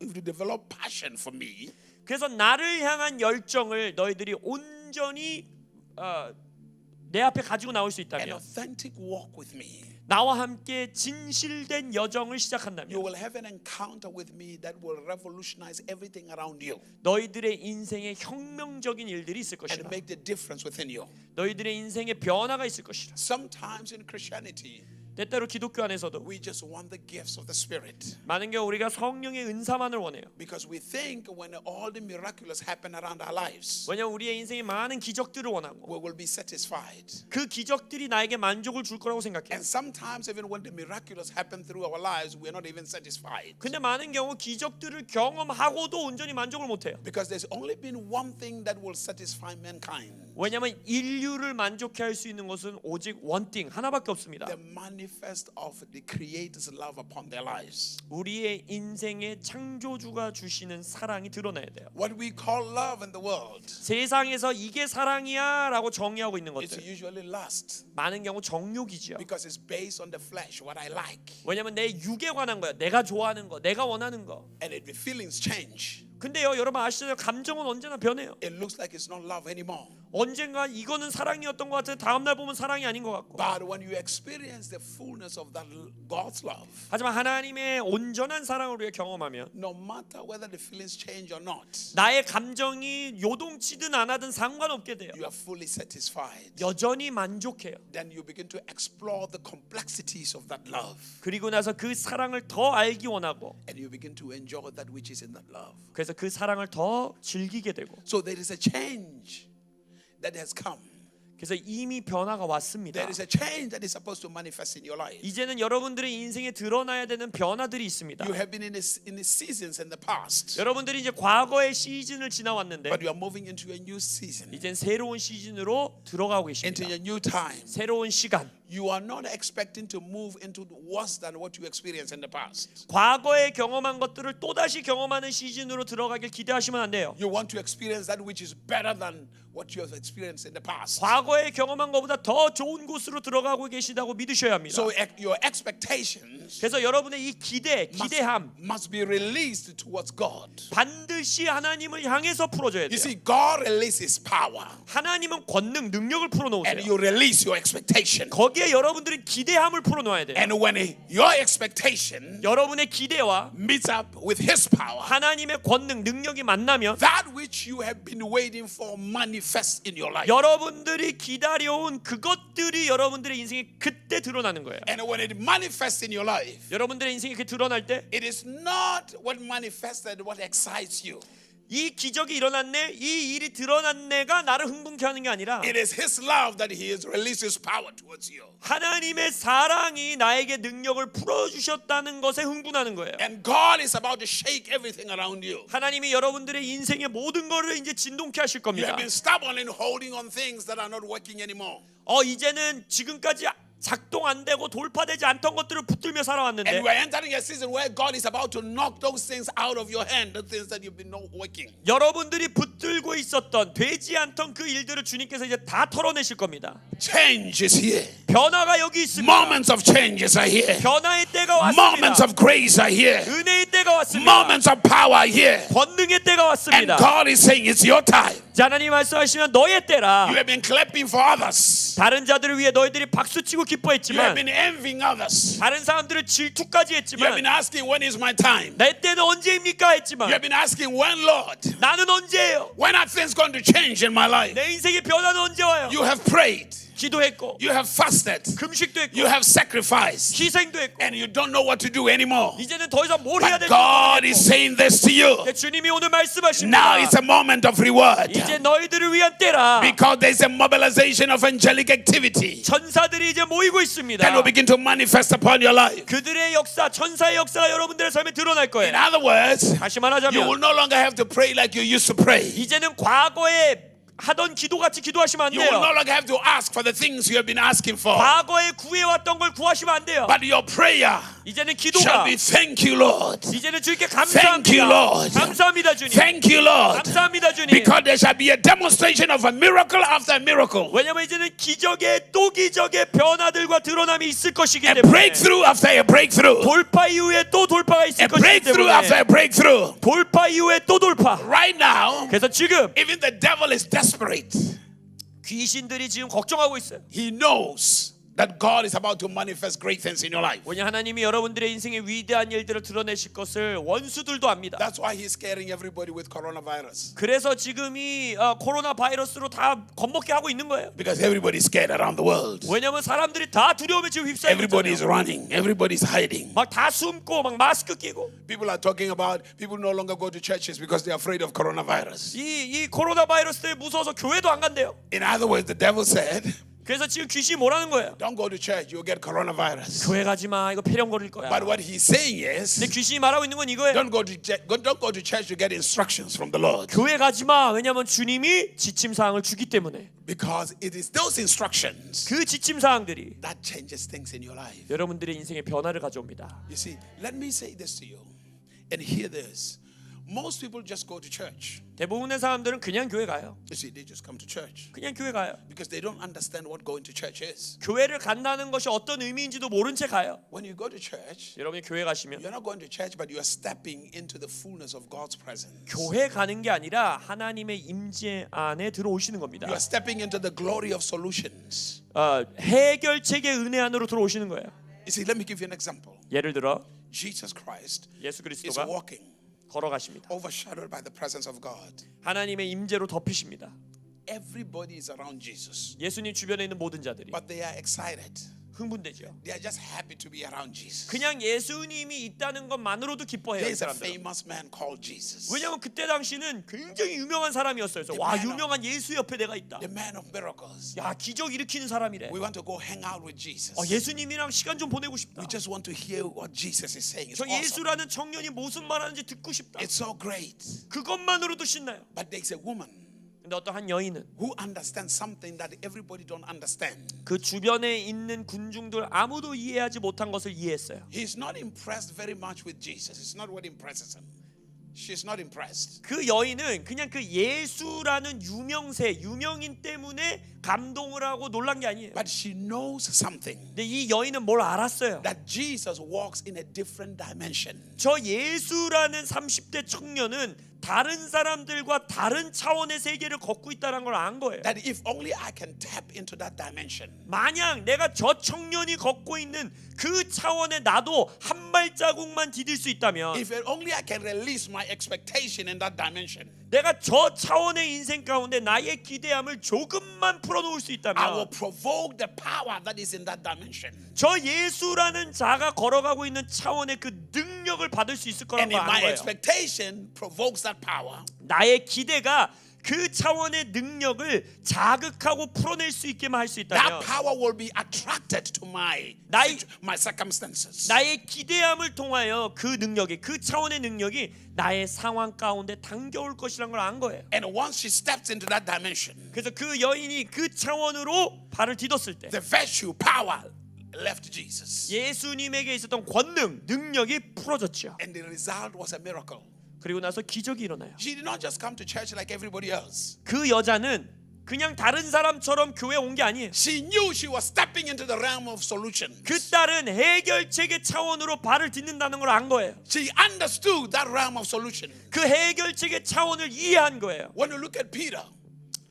Speaker 1: if you develop passion for me,
Speaker 2: 그래서 나를 향한 열정을 너희들이 온전히 내 앞에 가지고 나올 수
Speaker 1: an
Speaker 2: 있다면,
Speaker 1: authentic walk with me,
Speaker 2: 나와 함께 진실된 여정을
Speaker 1: you
Speaker 2: 시작한다면
Speaker 1: will have an encounter with me that will revolutionize everything around you
Speaker 2: 너희들의 인생에 혁명적인 일들이 있을
Speaker 1: and
Speaker 2: 것이다.
Speaker 1: make the difference within you.
Speaker 2: 너희들의 인생에 변화가 있을 것이다.
Speaker 1: Sometimes in Christianity,
Speaker 2: 때때로 기독교 안에서도
Speaker 1: we just want the gifts of the Spirit
Speaker 2: 많은 경우 우리가 성령의 은사만을 원해요.
Speaker 1: because we think when all the miraculous happen around our lives,
Speaker 2: 왜냐하면 우리의 인생에 많은 기적들을 원하고
Speaker 1: we will be satisfied.
Speaker 2: 그 기적들이 나에게 만족을 줄 거라고 생각해요.
Speaker 1: And sometimes even when the miraculous happen through our lives, we're not even satisfied.
Speaker 2: 근데 많은 경우 기적들을 경험하고도 온전히 만족을 못해요.
Speaker 1: Because there's only been one thing that will satisfy mankind.
Speaker 2: 왜냐하면 인류를 만족해 할 수 있는 것은 오직 원띵 하나밖에 없습니다.
Speaker 1: The manifest of the Creator's love upon their lives.
Speaker 2: 우리의 인생에 창조주가 주시는 사랑이 드러나야 돼요.
Speaker 1: What we call love in the world,
Speaker 2: 세상에서 이게 사랑이야 라고 정의하고 있는
Speaker 1: it's
Speaker 2: 것들
Speaker 1: usually lust
Speaker 2: 많은 경우 정욕이지요.
Speaker 1: because it's based on the flesh, what I like.
Speaker 2: 왜냐면 내 육에 관한 거야. 내가 좋아하는 거, 내가 원하는 거.
Speaker 1: And the feelings change.
Speaker 2: 근데요, 여러분 아시잖아요. 감정은 언제나 변해요.
Speaker 1: It looks like it's not love anymore.
Speaker 2: 언젠가 이거는 사랑이었던 것 같은데 다음 날 보면 사랑이 아닌 것 같고.
Speaker 1: But when you experience the fullness of that God's love,
Speaker 2: 하지만 하나님의 온전한 사랑을 우리가 경험하면
Speaker 1: no matter whether the feelings change or not,
Speaker 2: 나의 감정이 요동치든 안 하든 상관없게 돼요.
Speaker 1: you are fully satisfied.
Speaker 2: 여전히 만족해요.
Speaker 1: Then you begin to explore the complexities of that love.
Speaker 2: 그리고 나서 그 사랑을 더 알기 원하고,
Speaker 1: And you begin to enjoy that which is in that love.
Speaker 2: 그래서 그 사랑을 더 즐기게 되고.
Speaker 1: So there is a change that has come.
Speaker 2: 그래서 이미 변화가 왔습니다.
Speaker 1: There is a change that is supposed to manifest in your life.
Speaker 2: 이제는 여러분들의 인생에 드러나야 되는 변화들이 있습니다.
Speaker 1: You have been in the seasons in the past,
Speaker 2: 여러분들이 이제 과거의 시즌을 지나왔는데
Speaker 1: but you are moving into a new season,
Speaker 2: 이젠 새로운 시즌으로 들어가고
Speaker 1: into
Speaker 2: 계십니다.
Speaker 1: a new time.
Speaker 2: 새로운 시간.
Speaker 1: You are not expecting to move into worse than what you experienced in the past.
Speaker 2: 과거에 경험한 것들을 또다시 경험하는 시즌으로 들어가길 기대하시면 안 돼요.
Speaker 1: You want to experience that which is better than what you have experienced in the past.
Speaker 2: 과거에 경험한 것보다 더 좋은 곳으로 들어가고 계시다고 믿으셔야 합니다.
Speaker 1: So your expectations
Speaker 2: 그래서 여러분의 이 기대함
Speaker 1: must be released towards God.
Speaker 2: 반드시 하나님을 향해서 풀어줘야
Speaker 1: You
Speaker 2: 돼요.
Speaker 1: see, God releases power,
Speaker 2: 하나님은 권능, 능력을
Speaker 1: and
Speaker 2: 풀어놓으세요.
Speaker 1: you release your expectation.
Speaker 2: 거기에 여러분들은 기대함을 풀어놓아야 돼요.
Speaker 1: And when your expectation
Speaker 2: 여러분의 기대와
Speaker 1: meets up with His power,
Speaker 2: 하나님의 권능, 능력이 만나면
Speaker 1: that which you have been waiting for manifests in your life.
Speaker 2: 여러분들이 기다려온 그것들이 여러분들의 인생에 그때 드러나는 거예요.
Speaker 1: And when it manifests in your life,
Speaker 2: 여러분들의 인생에 그 드러날 때
Speaker 1: it is not what manifested what excites you.
Speaker 2: 이 기적이 일어났네, 이 일이 드러났네가 나를 흥분케 하는 게 아니라
Speaker 1: It is His love that He has released His power towards you.
Speaker 2: 하나님의 사랑이 나에게 능력을 풀어주셨다는 것에 흥분하는 거예요.
Speaker 1: And God is about to shake everything around you.
Speaker 2: 하나님이 여러분들의 인생의 모든 것을 이제 진동케 하실
Speaker 1: You
Speaker 2: 겁니다.
Speaker 1: have been stubborn in holding on things that are not working anymore.
Speaker 2: 이제는 지금까지 작동 안 되고 돌파되지 않던 것들을 붙들며 살아왔는데
Speaker 1: And we're entering a season where God is about to knock those things out of your hand, the things that you've been not working.
Speaker 2: 여러분들이 붙들고 있었던 되지 않던 그 일들을 주님께서 이제 다 털어내실 겁니다.
Speaker 1: Change is here.
Speaker 2: 변화가 여기 있습니다.
Speaker 1: Moments of changes are here.
Speaker 2: 변화의 때가
Speaker 1: Moments
Speaker 2: 왔습니다.
Speaker 1: of grace are here.
Speaker 2: 은혜의 때가 왔습니다.
Speaker 1: Moments of power are here.
Speaker 2: 권능의 때가
Speaker 1: And
Speaker 2: 왔습니다.
Speaker 1: God is saying it's your time.
Speaker 2: 자, 하나님 말씀하시면 너의 때라.
Speaker 1: You have been clapping for others.
Speaker 2: 다른 자들을 위해 너희들이 박수치고
Speaker 1: You have
Speaker 2: 기뻐했지만
Speaker 1: been envying others.
Speaker 2: 다른 사람들을 질투까지
Speaker 1: You have
Speaker 2: 했지만
Speaker 1: been asking, when is my time?
Speaker 2: 내 때는 언제입니까
Speaker 1: You
Speaker 2: 했지만
Speaker 1: have been asking, when, Lord?
Speaker 2: 나는 언제예요?
Speaker 1: When are things going to change in my life?
Speaker 2: 내 인생의 변화는 언제 와요?
Speaker 1: You have prayed.
Speaker 2: 기도했고
Speaker 1: You have fasted.
Speaker 2: 금식도 했고
Speaker 1: You have sacrificed.
Speaker 2: 희생도 했고
Speaker 1: And you don't know what to do anymore.
Speaker 2: 이제는 더 이상 뭘 해야
Speaker 1: But
Speaker 2: 될지
Speaker 1: God is
Speaker 2: 모르겠고
Speaker 1: saying this to you.
Speaker 2: 주님이 오늘 말씀하십니다.
Speaker 1: Now is a moment of reward.
Speaker 2: 이제 너희들을 위한 때라.
Speaker 1: Because there's a mobilization of angelic activity
Speaker 2: 천사들이 이제 모이고 있습니다.
Speaker 1: that will begin to manifest upon your life.
Speaker 2: 그들의 역사, 천사의 역사가 여러분들의 삶에 드러날
Speaker 1: In
Speaker 2: 거예요.
Speaker 1: other words,
Speaker 2: 다시
Speaker 1: you will
Speaker 2: 말하자면
Speaker 1: no longer have to pray like you used to pray.
Speaker 2: 이제는 과거에 하던 기도같이 기도하시면 안
Speaker 1: You will
Speaker 2: 돼요.
Speaker 1: no longer have to ask for the things you have been asking for.
Speaker 2: 과거에 구해왔던 걸 구하시면 안 돼요.
Speaker 1: But your prayer
Speaker 2: 이제는
Speaker 1: shall
Speaker 2: 기도가
Speaker 1: be thank you, Lord.
Speaker 2: 이제는 주님께
Speaker 1: Thank you,
Speaker 2: 감사합니다.
Speaker 1: Lord.
Speaker 2: 감사합니다 주님.
Speaker 1: Thank you, Lord.
Speaker 2: 감사합니다 주님.
Speaker 1: Because there shall be a demonstration of a miracle after a miracle.
Speaker 2: 왜냐면 이제는 기적의 또 기적의 변화들과 드러남이 있을 것이기
Speaker 1: A
Speaker 2: 때문에
Speaker 1: breakthrough after a breakthrough.
Speaker 2: 돌파 이후에 또 돌파가 있을
Speaker 1: A
Speaker 2: 것이기
Speaker 1: breakthrough after
Speaker 2: 때문에
Speaker 1: a breakthrough.
Speaker 2: 돌파 이후에 또 돌파.
Speaker 1: Right now,
Speaker 2: 그래서 지금
Speaker 1: even the devil is desperate.
Speaker 2: 귀신들이 지금 걱정하고 있어요.
Speaker 1: He knows that God is about to manifest great things in your life.
Speaker 2: 왜냐 하나님이 여러분들의 인생에 위대한 일들을 드러내실 것을 원수들도 압니다.
Speaker 1: That's why he's scaring everybody with coronavirus.
Speaker 2: 그래서 지금 이 코로나 바이러스로 다 겁먹게 하고 있는 거예요.
Speaker 1: Because everybody's scared around the world.
Speaker 2: 왜냐면 사람들이 다 두려움에 지금 휩싸이고
Speaker 1: Everybody's
Speaker 2: 있잖아요.
Speaker 1: running. Everybody's hiding.
Speaker 2: 막 다 숨고 막 마스크 끼고
Speaker 1: People are talking about people no longer go to churches because they're afraid of coronavirus.
Speaker 2: 이 코로나 바이러스 때문에 무서워서 교회도 안 간대요.
Speaker 1: In other words, the devil said,
Speaker 2: 그래서 지금 귀신이 뭐라는 거예요?
Speaker 1: don't go to church, you'll get coronavirus.
Speaker 2: 교회 가지 마. 이거 폐렴 걸릴 거야.
Speaker 1: But what he's saying is,
Speaker 2: 근데 귀신이 말하고 있는 건 이거예요.
Speaker 1: don't go to church to get instructions from the Lord.
Speaker 2: 교회 가지 마. 왜냐면 주님이 지침 사항을 주기 때문에.
Speaker 1: Because it is those instructions
Speaker 2: 그 지침 사항들이
Speaker 1: that changes things in your life.
Speaker 2: 여러분들의 인생에 변화를 가져옵니다.
Speaker 1: You see, let me say this to you and hear this. Most people just go to church.
Speaker 2: 대부분의 사람들은 그냥 교회 가요.
Speaker 1: You see, they just come to church
Speaker 2: 그냥 교회 가요.
Speaker 1: because they don't understand what going to church is.
Speaker 2: 교회를 간다는 것이 어떤 의미인지도 모른 채 가요.
Speaker 1: When you go to church,
Speaker 2: 여러분이 교회 가시면
Speaker 1: you're not going to church, but you are stepping into the fullness of God's presence.
Speaker 2: 교회 가는 게 아니라 하나님의 임재 안에 들어오시는 겁니다.
Speaker 1: You are stepping into the glory of solutions.
Speaker 2: 해결책의 은혜 안으로 들어오시는 거예요.
Speaker 1: You see, let me give you an example.
Speaker 2: 예를 들어
Speaker 1: Jesus Christ
Speaker 2: 예수
Speaker 1: is
Speaker 2: 그리스도가
Speaker 1: walking,
Speaker 2: 걸어가십니다.
Speaker 1: overshadowed by the presence of God.
Speaker 2: 하나님의 임재로 덮이십니다.
Speaker 1: Everybody is around Jesus,
Speaker 2: 예수님 주변에 있는 모든 자들이
Speaker 1: but they are excited.
Speaker 2: 흥분되죠.
Speaker 1: They are just happy to be around Jesus.
Speaker 2: 그냥 예수님이 있다는 것만으로도 기뻐해요. 이
Speaker 1: There's a
Speaker 2: 사람들.
Speaker 1: famous man called Jesus,
Speaker 2: 왜냐하면 그때 당시는 굉장히 유명한 사람이었어요. 그래서 와 유명한 예수 옆에 내가 있다.
Speaker 1: the man of miracles.
Speaker 2: 야 기적 일으키는 사람이래.
Speaker 1: We want to go hang out with Jesus.
Speaker 2: 예수님이랑 시간 좀 보내고 싶다.
Speaker 1: We just want to hear what Jesus is saying. It's
Speaker 2: 저
Speaker 1: awesome.
Speaker 2: 예수라는 청년이 무슨 말하는지 듣고 싶다.
Speaker 1: It's so great.
Speaker 2: 그것만으로도 신나요.
Speaker 1: But there's a woman
Speaker 2: 근데 어떤 한 여인은
Speaker 1: who understands something that everybody don't understand.
Speaker 2: 그 주변에 있는 군중들 아무도 이해하지 못한 것을 이해했어요.
Speaker 1: He's not impressed very much with Jesus. It's not what impresses him. She's not impressed.
Speaker 2: 그 여인은 그냥 그 예수라는 유명인 때문에 감동을 하고 놀란 게 아니에요.
Speaker 1: But she knows something.
Speaker 2: 근데 이 여인은 뭘 알았어요.
Speaker 1: That Jesus walks in a different dimension.
Speaker 2: 저 예수라는 30대 청년은 다른 사람들과 다른 차원의 세계를 걷고 있다는 걸 안 거예요.
Speaker 1: That if only I can tap into that dimension.
Speaker 2: 만약 내가 저 청년이 걷고 있는 그 차원에 나도 한 발자국만 디딜 수 있다면
Speaker 1: If only I can release my expectation in that dimension.
Speaker 2: 내가 저 차원의 인생 가운데 나의 기대함을 조금만 풀어놓을 수
Speaker 1: I will
Speaker 2: 있다면
Speaker 1: provoke the power that is in that dimension.
Speaker 2: 저 예수라는 자가 걸어가고 있는 차원의 그 능력을 받을 수 있을
Speaker 1: And
Speaker 2: 거라는
Speaker 1: if
Speaker 2: 걸
Speaker 1: my
Speaker 2: 아는 거예요.
Speaker 1: expectation provokes that power,
Speaker 2: 나의 기대가 그 차원의 능력을 자극하고 풀어낼 수 있게만 할 수
Speaker 1: that
Speaker 2: 있다면
Speaker 1: power will be attracted to my circumstances.
Speaker 2: 나의 기대함을 통하여 그 능력이 그 차원의 능력이 나의 상황 가운데 당겨올 것이라는 걸 안 거예요.
Speaker 1: And once she steps into that dimension,
Speaker 2: 그래서 그 여인이 그 차원으로 발을 디뎠을 때
Speaker 1: the virtue, power left Jesus.
Speaker 2: 예수님에게 있었던 권능, 능력이 풀어졌죠.
Speaker 1: And the result was a miracle.
Speaker 2: 그리고 나서 기적이 일어나요.
Speaker 1: She did not just come to church like everybody else.
Speaker 2: 그 여자는 그냥 다른 사람처럼 교회 온 게 아니에요.
Speaker 1: She knew she was stepping into the realm of solutions.
Speaker 2: 그 딸은 해결책의 차원으로 발을 딛는다는 걸 안 거예요.
Speaker 1: She understood that realm of solution.
Speaker 2: 그 해결책의 차원을 이해한 거예요.
Speaker 1: When you look at Peter,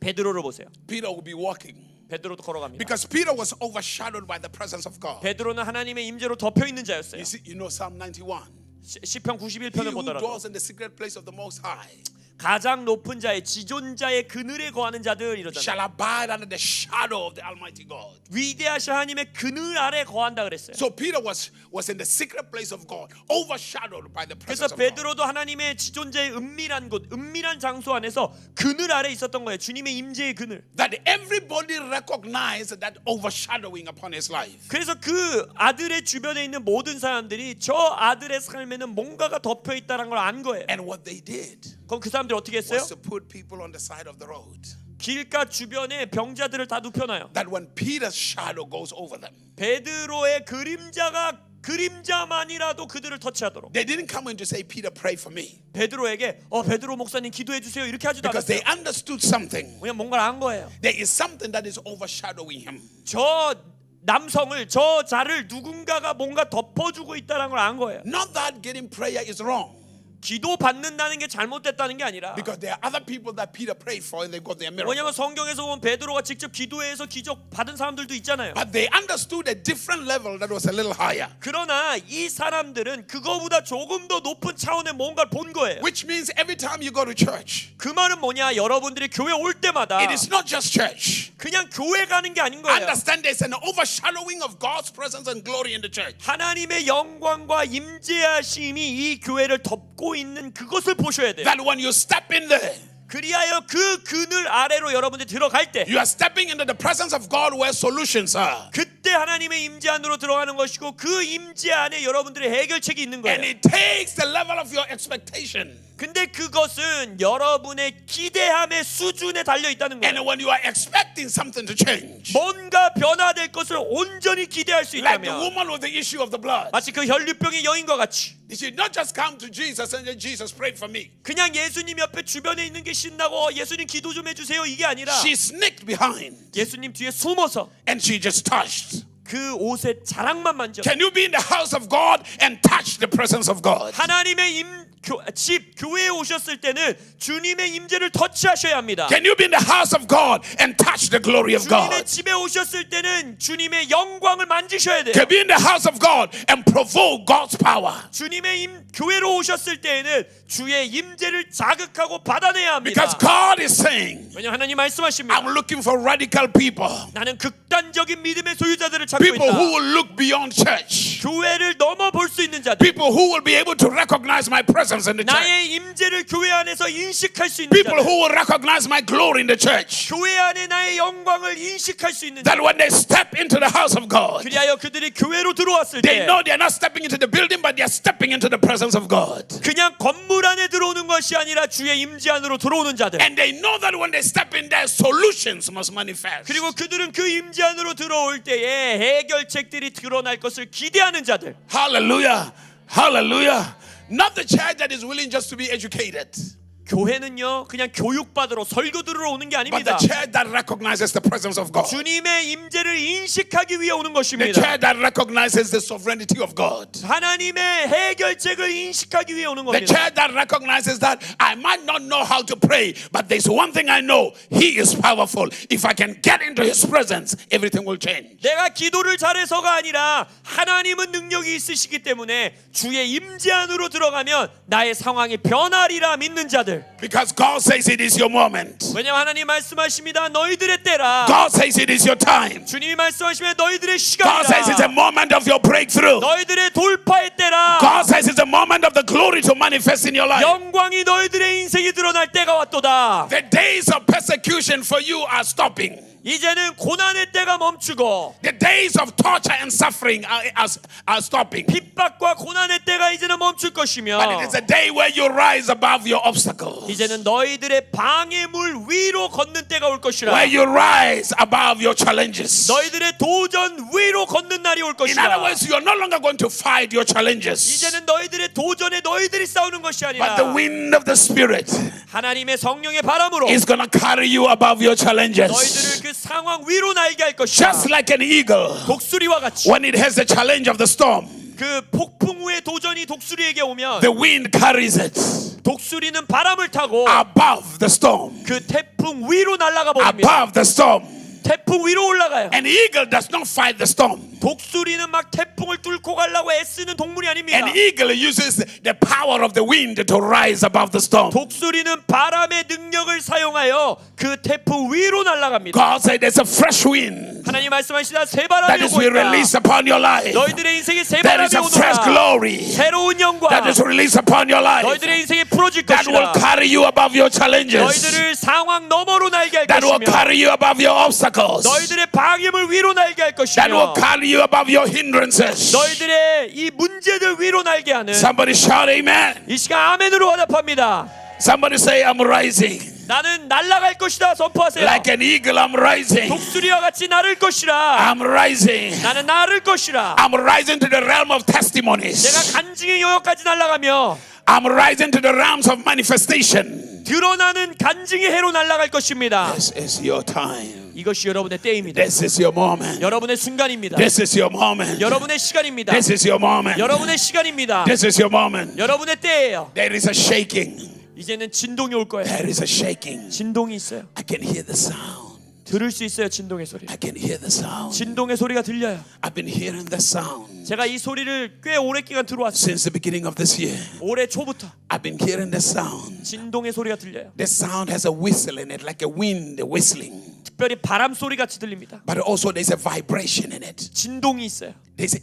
Speaker 2: 베드로를 보세요.
Speaker 1: Peter will be walking
Speaker 2: 베드로도 걸어갑니다.
Speaker 1: because Peter was overshadowed by the presence of God.
Speaker 2: 베드로는 하나님의 임재로 덮여 있는 자였어요.
Speaker 1: You know Psalm 91.
Speaker 2: 시편
Speaker 1: He
Speaker 2: 91편을
Speaker 1: who
Speaker 2: 보더라도
Speaker 1: dwells in the secret place of the Most High
Speaker 2: 가장 높은 자의 지존자의 그늘에 거하는 자들 이러잖아요.
Speaker 1: shall abide under the shadow of the Almighty God.
Speaker 2: 위대하신 하나님의 그늘 아래 거한다 그랬어요.
Speaker 1: So Peter was in the secret place of God, overshadowed by the
Speaker 2: 그래서
Speaker 1: presence of God.
Speaker 2: 베드로도 하나님의 지존자의 은밀한 곳, 은밀한 장소 안에서 그늘 아래 있었던 거예요. 주님의 임재의 그늘.
Speaker 1: That everybody recognized that overshadowing upon his life.
Speaker 2: 그래서 그 아들의 주변에 있는 모든 사람들이 저 아들의 삶에는 뭔가가 덮여 있다는 걸 안 거예요.
Speaker 1: And what they did
Speaker 2: 그럼 그 사람들이 어떻게 했어요?
Speaker 1: was to put people on the side of the road.
Speaker 2: 길가 주변에 병자들을 다 눕혀놔요.
Speaker 1: that when Peter's shadow goes over them,
Speaker 2: 베드로의 그림자만이라도 그들을 터치하도록.
Speaker 1: they didn't come in to say, Peter, pray for me.
Speaker 2: 베드로에게 베드로 목사님 기도해 주세요 이렇게 하지도
Speaker 1: Because
Speaker 2: 않았어요.
Speaker 1: they understood something.
Speaker 2: 그냥 뭔가를 안 거예요.
Speaker 1: There is something that is overshadowing him.
Speaker 2: 저 남성을 저 자를 누군가가 뭔가 덮어주고 있다는 걸 안 거예요.
Speaker 1: Not that getting prayer is wrong.
Speaker 2: 기도 받는다는 게 잘못됐다는 게 아니라
Speaker 1: Because there are other people that Peter prayed for and they got their miracle.
Speaker 2: 왜냐면 성경에서 보면 베드로가 직접 기도해서 기적 받은 사람들도 있잖아요.
Speaker 1: But they understood a different level that was a little higher.
Speaker 2: 그러나 이 사람들은 그거보다 조금 더 높은 차원의 뭔가를 본 거예요.
Speaker 1: Which means every time you go to church,
Speaker 2: 그 말은 뭐냐? 여러분들이 교회 올 때마다
Speaker 1: it is not just church.
Speaker 2: 그냥 교회 가는 게 아닌 거예요.
Speaker 1: Understand there's an overshadowing of God's presence and glory in the church.
Speaker 2: 하나님의 영광과 임재하심이 이 교회를 덮고 있는 그것을 보셔야 돼요.
Speaker 1: That when you step in there,
Speaker 2: 그리하여 그 그늘 아래로 여러분들이 들어갈 때
Speaker 1: you are stepping into the presence of God where solutions are.
Speaker 2: 그때 하나님의 임재 안으로 들어가는 것이고 그 임재 안에 여러분들의 해결책이 있는
Speaker 1: And
Speaker 2: 거예요.
Speaker 1: it takes the level of your expectation.
Speaker 2: 근데 그것은 여러분의 기대함의 수준에 달려 있다는
Speaker 1: And
Speaker 2: 거예요.
Speaker 1: when you are expecting something to change,
Speaker 2: 뭔가 변화될 것을 온전히 기대할 수
Speaker 1: like the
Speaker 2: 있다면
Speaker 1: woman with the issue of the blood,
Speaker 2: 마치 그 혈류병의 여인과 같이
Speaker 1: she did not just come to Jesus and say, Jesus, pray for me.
Speaker 2: 그냥 예수님 옆에 주변에 있는 게 신나고 예수님 기도 좀 해주세요 이게 아니라
Speaker 1: She sneaked behind
Speaker 2: 예수님 뒤에 숨어서
Speaker 1: and she just touched.
Speaker 2: 그 옷의 자락만 만져
Speaker 1: Can you be in the house of God and touch the presence of God?
Speaker 2: 하나님의 집 교회에 오셨을 때는 주님의 임재를 터치하셔야 합니다.
Speaker 1: Can you be in the house of God and touch the glory of
Speaker 2: 주님의
Speaker 1: God?
Speaker 2: 집에 오셨을 때는 주님의 영광을 만지셔야 돼요.
Speaker 1: Can be in the house of God and provoke God's power?
Speaker 2: 주님의 교회로 오셨을 때에는 주의 임재를 자극하고 받아내야 합니다.
Speaker 1: Because God is saying,
Speaker 2: 왜냐하면 하나님 말씀하십니다.
Speaker 1: I'm looking for radical people.
Speaker 2: 나는 극단적인 믿음의 소유자들을 찾고
Speaker 1: People
Speaker 2: 있다.
Speaker 1: who will look beyond church.
Speaker 2: 교회를 넘어 볼 수 있는 자들.
Speaker 1: People who will be able to recognize my presence in the church.
Speaker 2: 나의 임재를 교회 안에서 인식할 수 있는
Speaker 1: People
Speaker 2: 자들.
Speaker 1: who will recognize my glory in the church.
Speaker 2: 교회 안에 나의 영광을 인식할 수 있는
Speaker 1: That
Speaker 2: 자들.
Speaker 1: when they step into the house of God,
Speaker 2: 그리하여 그들이 교회로 들어왔을
Speaker 1: they
Speaker 2: 때
Speaker 1: know they're not stepping into the building, but they're stepping into the presence of God.
Speaker 2: 그냥 건물 안에 들어오는 것이 아니라 주의 임재 안으로 들어오는 자들.
Speaker 1: And they know that when they step in there, solutions must manifest.
Speaker 2: 그리고 그들은 그 임재 안으로 들어올 때에 해결책들이 드러날 것을 기대하는 자들.
Speaker 1: Hallelujah. Hallelujah. Not the church that is willing just to be educated,
Speaker 2: 교회는요 그냥 교육받으러 설교 들으러 오는 게
Speaker 1: but the
Speaker 2: 아닙니다.
Speaker 1: church that recognizes the presence of God.
Speaker 2: 주님의 임재를 인식하기 위해 오는
Speaker 1: The
Speaker 2: 것입니다.
Speaker 1: church that recognizes the sovereignty of God.
Speaker 2: 하나님의 해결책을 인식하기 위해 오는
Speaker 1: The
Speaker 2: 겁니다.
Speaker 1: church that recognizes that I might not know how to pray, but there's one thing I know. He is powerful. If I can get into His presence, everything will change.
Speaker 2: 내가 기도를 잘해서가 아니라 하나님은 능력이 있으시기 때문에 주의 임재 안으로 들어가면 나의 상황이 변하리라 믿는 자들.
Speaker 1: Because God says it is your moment.
Speaker 2: 왜냐하면 하나님 말씀하십니다. 너희들의 때라.
Speaker 1: God says it is your time.
Speaker 2: 주님이 말씀하시면 너희들의
Speaker 1: God says it's a
Speaker 2: 시간이다.
Speaker 1: moment of your breakthrough.
Speaker 2: 너희들의 돌파의 때라.
Speaker 1: God says it's a moment of the glory to manifest in your life.
Speaker 2: 영광이 너희들의 인생이 드러날 때가 왔도다.
Speaker 1: The days of persecution for you are stopping.
Speaker 2: 이제는 고난의 때가 멈추고
Speaker 1: The days of torture and suffering are stopping.
Speaker 2: 핍박과 고난의 때가 이제는 멈출 것이며
Speaker 1: But it is a day where you rise above your obstacles.
Speaker 2: 이제는 너희들의 방해물 위로 걷는 때가 올 것이라.
Speaker 1: Where you rise above your challenges.
Speaker 2: 너희들의 도전 위로 걷는 날이 올
Speaker 1: In other
Speaker 2: 것이라.
Speaker 1: words, you are no longer going to fight your challenges.
Speaker 2: 이제는 너희들의 도전에 너희들이 싸우는 것이
Speaker 1: But
Speaker 2: 아니라
Speaker 1: the wind of the Spirit
Speaker 2: 하나님의 성령의 바람으로
Speaker 1: is going to carry you above your challenges.
Speaker 2: 너희들을 그 상황 위로 날게 할 것이다.
Speaker 1: Just like an eagle,
Speaker 2: 독수리와 같이
Speaker 1: when it has the challenge of the storm,
Speaker 2: 그 폭풍 후의 도전이 독수리에게 오면
Speaker 1: the wind carries it
Speaker 2: 독수리는 바람을 타고
Speaker 1: above the storm.
Speaker 2: 그 태풍 위로 날아가 버립니다.
Speaker 1: Above the storm.
Speaker 2: 태풍 위로 올라가요.
Speaker 1: An eagle does not fight the storm.
Speaker 2: 독수리는 막 태풍을 뚫고 가려고 애쓰는 동물이 아닙니다.
Speaker 1: An eagle uses the power of the wind to rise above the storm.
Speaker 2: 독수리는 바람의 능력을 사용하여 그 태풍 위로 날아갑니다.
Speaker 1: God said there's a fresh wind
Speaker 2: 하나님 말씀하시다 새
Speaker 1: that
Speaker 2: 바람이
Speaker 1: is
Speaker 2: 오고 있다.
Speaker 1: released upon your life.
Speaker 2: 너희들의 인생에 새
Speaker 1: There
Speaker 2: 바람이
Speaker 1: is a fresh
Speaker 2: 오노라.
Speaker 1: glory
Speaker 2: 새로운 영광
Speaker 1: that is released upon your life.
Speaker 2: 너희들의 인생에 풀어질
Speaker 1: That will
Speaker 2: 것이다.
Speaker 1: carry you above your challenges.
Speaker 2: 너희들을 상황 너머로 날게 할
Speaker 1: That will
Speaker 2: 것이며
Speaker 1: carry you above your obstacles.
Speaker 2: 너희들의 방임을 위로 날게 할
Speaker 1: That will
Speaker 2: 것이며
Speaker 1: carry you above your hindrances.
Speaker 2: 너희들의 이 문제들 위로 날게 하는
Speaker 1: Somebody shout amen.
Speaker 2: 이 시간 아멘으로 화답합니다.
Speaker 1: Somebody say, I'm rising.
Speaker 2: 나는 날아갈 것이다 선포하세요.
Speaker 1: Like an eagle, I'm rising.
Speaker 2: 독수리와 같이 나를 것이라.
Speaker 1: I'm rising.
Speaker 2: 나는 나를 것이라.
Speaker 1: I'm rising to the realm of testimonies.
Speaker 2: 내가 간증의 영역까지 날아가며
Speaker 1: I'm rising to the realms of manifestation.
Speaker 2: 드러나는 간증의 해로 날아갈 것입니다.
Speaker 1: This is your time.
Speaker 2: 이것이 여러분의 때입니다.
Speaker 1: This is your moment.
Speaker 2: 여러분의 순간입니다.
Speaker 1: This is your moment.
Speaker 2: 여러분의 시간입니다.
Speaker 1: This is your moment.
Speaker 2: 여러분의 시간입니다.
Speaker 1: This is your moment.
Speaker 2: 여러분의 때예요.
Speaker 1: There is a shaking.
Speaker 2: 이제는 진동이 올 거예요.
Speaker 1: There is a shaking.
Speaker 2: 진동이 있어요.
Speaker 1: I can hear the sound.
Speaker 2: 들을 수 있어요. 진동의 소리.
Speaker 1: I can hear the sound.
Speaker 2: 진동의 소리가 들려요.
Speaker 1: I've been hearing the sound
Speaker 2: 제가 이 소리를 꽤 오래 기간 들어왔어요.
Speaker 1: since the beginning of this year.
Speaker 2: 올해 초부터
Speaker 1: I've been hearing the sound.
Speaker 2: 진동의 소리가 들려요.
Speaker 1: The sound has a whistle in it, like a wind whistling.
Speaker 2: 특별히 바람 소리 같이 들립니다.
Speaker 1: But also there's a vibration in it.
Speaker 2: 진동이 있어요.